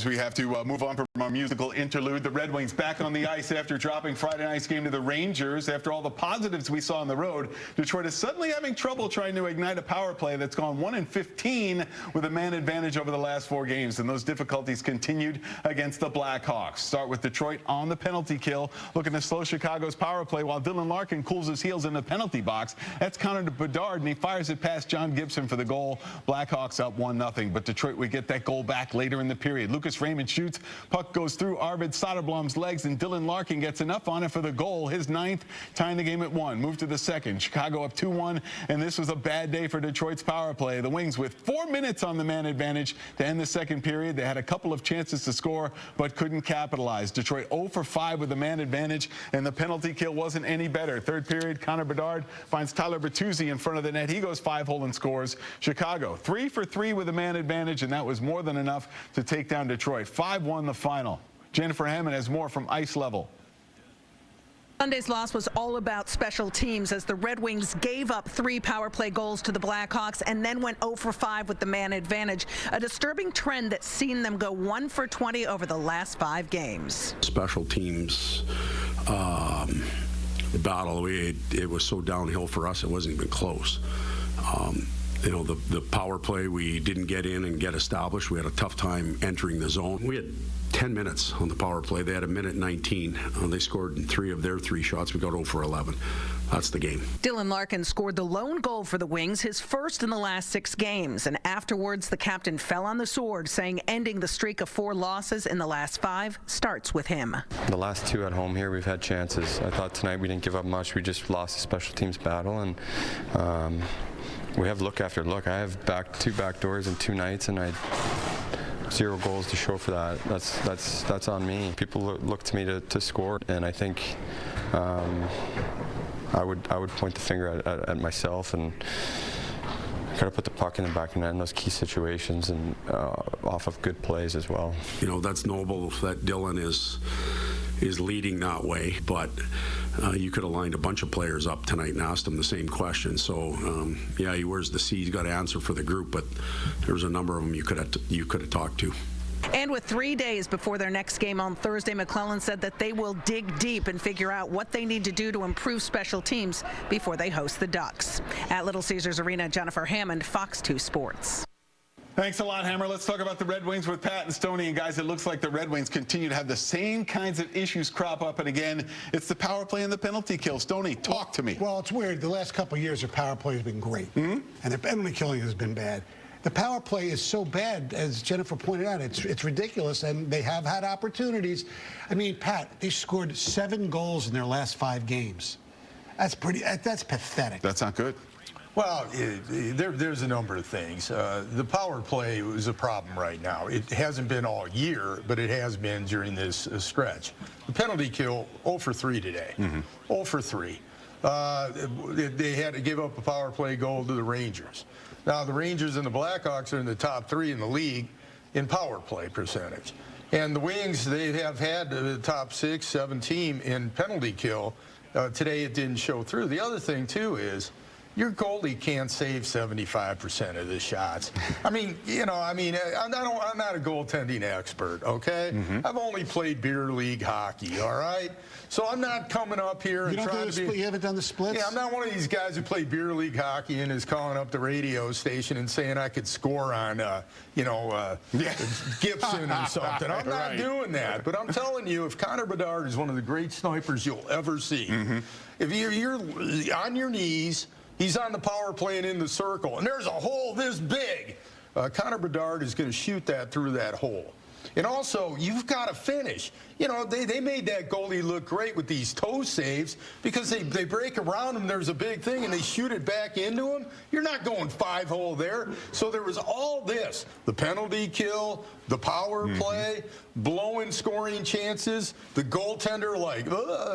As we have to move on from our musical interlude, the Red Wings back on the ice after dropping Friday night's game to the Rangers. After all the positives we saw on the road, Detroit is suddenly having trouble trying to ignite a power play that's gone 1-15 with a man advantage over the last 4 games. And those difficulties continued against the Blackhawks. Start with Detroit on the penalty kill, looking to slow Chicago's power play while Dylan Larkin cools his heels in the penalty box. That's Connor Bedard, and he fires it past John Gibson for the goal. Blackhawks up 1-0, but Detroit would get that goal back later in the period. Lucas Raymond shoots, puck goes through Arvid Soderblom's legs, and Dylan Larkin gets enough on it for the goal, his 9th, tying the game at 1. Move to the second. Chicago up 2-1, and this was a bad day for Detroit's power play. The Wings with 4 minutes on the man advantage to end the second period. They had a couple of chances to score, but couldn't capitalize. Detroit 0 for 5 with the man advantage, and the penalty kill wasn't any better. Third period, Connor Bedard finds Tyler Bertuzzi in front of the net. He goes 5-hole and scores. Chicago 3 for 3 with a man advantage, and that was more than enough to take down Detroit. 5-1 the final. Jennifer Hammond has more from Ice Level. Sunday's loss was all about special teams as the Red Wings gave up 3 power play goals to the Blackhawks and then went 0 for 5 with the man advantage. A disturbing trend that's seen them go 1 for 20 over the last 5 games. Special teams battle, it was so downhill for us, it wasn't even close. You know, the power play, we didn't get in and get established. We had a tough time entering the zone. We had 10 minutes on the power play. They had 1:19. They scored in 3 of their 3 shots. We got 0 for 11. That's the game. Dylan Larkin scored the lone goal for the Wings, his first in the last 6 games. And afterwards, the captain fell on the sword, saying ending the streak of 4 losses in the last 5 starts with him. The last 2 at home here, we've had chances. I thought tonight we didn't give up much. We just lost the special teams battle, and we have look after look. I have 2 backdoors in 2 nights, and 0 goals to show for that. That's on me. People look to me to score, and I think I would point the finger at myself and got to put the puck in the back of the net in those key situations and off of good plays as well. You know, that's noble that Dylan is leading that way, but you could have lined a bunch of players up tonight and asked them the same question. So yeah, he wears the C. He's got to answer for the group, but there was a number of them you could have talked to. And with 3 days before their next game on Thursday, McClellan said that they will dig deep and figure out what they need to do to improve special teams before they host the Ducks. At Little Caesars Arena, Jennifer Hammond, Fox 2 Sports. Thanks a lot, Hammer. Let's talk about the Red Wings with Pat and Stoney. And guys, it looks like the Red Wings continue to have the same kinds of issues crop up. And again, it's the power play and the penalty kill. Stoney, talk to me. Well, it's weird. The last couple of years, their power play has been great. And their penalty killing has been bad. The power play is so bad, as Jennifer pointed out, it's ridiculous, and they have had opportunities. I mean, Pat, they scored 7 goals in their last 5 games. That's pathetic. That's not good. Well, there's a number of things. The power play is a problem right now. It hasn't been all year, but it has been during this stretch. The penalty kill, 0 for 3 today. 0 for 3. They had to give up a power play goal to the Rangers. Now, the Rangers and the Blackhawks are in the top 3 in the league in power play percentage. And the Wings, they have had the top 6, 7 team in penalty kill. Today, it didn't show through. The other thing, too, is your goalie can't save 75% of the shots. I mean, you know, I'm not a goaltending expert, okay? I've only played beer league hockey, all right? So I'm not coming up here and trying to be... You haven't done the splits? Yeah, I'm not one of these guys who play beer league hockey and is calling up the radio station and saying I could score on, you know, Gibson or something. I'm not doing that. But I'm telling you, if Connor Bedard is one of the great snipers you'll ever see, if you're on your knees, he's on the power play and in the circle, and there's a hole this big, Connor Bedard is going to shoot that through that hole. And also, you've got to finish. You know, they made that goalie look great with these toe saves because they break around him, there's a big thing, and they shoot it back into him. You're not going 5-hole there. So there was all this, the penalty kill, the power play, blowing scoring chances, the goaltender like,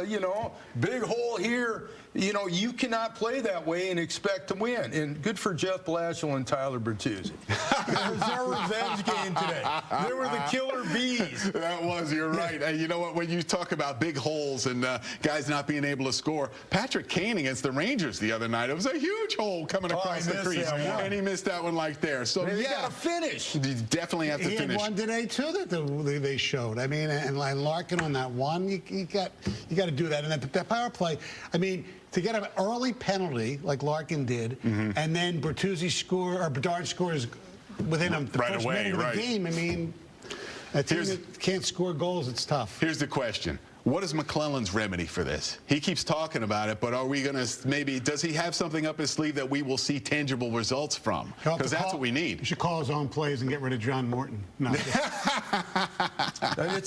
you know, big hole here. You know, you cannot play that way and expect to win. And good for Jeff Blashill and Tyler Bertuzzi. It was their revenge game today. They were the killer bees. That was, you're right. You know what, when you talk about big holes and guys not being able to score, Patrick Kane against the Rangers the other night, it was a huge hole coming across the crease. And he missed that one like there. So you got to finish. You definitely have to finish. one today too that they showed. I mean, and Larkin on that one, you got to do that. And that power play, I mean, to get an early penalty like Larkin did, and then Bedard scores within the first minute of the game. I mean, a team that can't score goals, it's tough. Here's the question. What is McClellan's remedy for this? He keeps talking about it, but are we going to does he have something up his sleeve that we will see tangible results from? Because that's what we need. You should call his own plays and get rid of John Morton. No. It's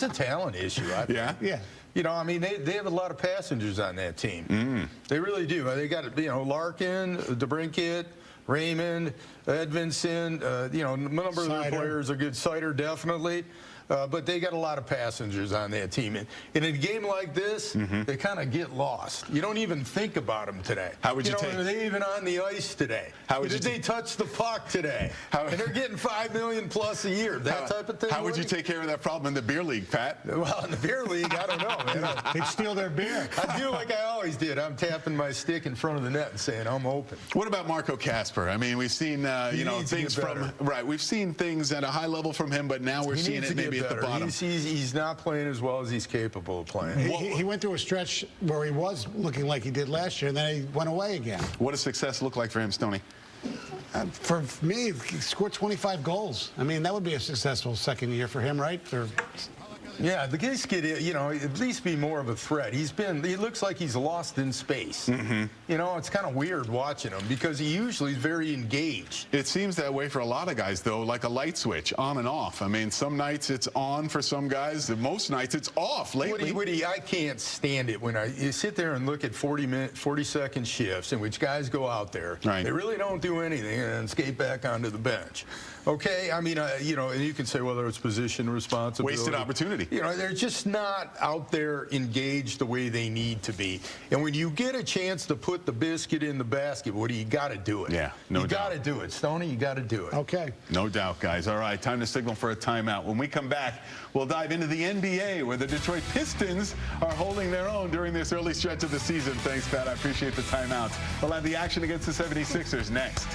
a talent issue. Yeah. You know, I mean, they have a lot of passengers on that team. They really do. They got, Larkin, DeBrincat, Raymond, Edvinson, a number of their players are good. Sider, definitely. But they got a lot of passengers on that team. And in a game like this, they kind of get lost. You don't even think about them today. How would you take? Are they even on the ice today? Did they touch the puck today? And they're getting $5 million plus a year. That type of thing. How would you take care of that problem in the beer league, Pat? Well, in the beer league, I don't know, man. They'd steal their beer. I do like I always did. I'm tapping my stick in front of the net and saying, I'm open. What about Marco Kasper? I mean, we've seen, things from, we've seen things at a high level from him, but now we're seeing it maybe at the bottom. He's not playing as well as he's capable of playing. He went through a stretch where he was looking like he did last year, and then he went away again. What does success look like for him, Stoney? For me, he scored 25 goals. I mean, that would be a successful second year for him, right? Yeah, the guys could, at least be more of a threat. He looks like he's lost in space. It's kind of weird watching him because he usually is very engaged. It seems that way for a lot of guys, though, like a light switch, on and off. I mean, some nights it's on for some guys. Most nights it's off lately. Woody, I can't stand it when you sit there and look at 40-second shifts in which guys go out there. Right. They really don't do anything and then skate back onto the bench. Okay, I mean, and you can say whether it's position responsibility. Wasted opportunity. They're just not out there engaged the way they need to be. And when you get a chance to put the biscuit in the basket, Woody, you got to do it. Yeah, no doubt. You got to do it. Stoney, you got to do it. Okay. No doubt, guys. All right, time to signal for a timeout. When we come back, we'll dive into the NBA, where the Detroit Pistons are holding their own during this early stretch of the season. Thanks, Pat. I appreciate the timeouts. We'll have the action against the 76ers next.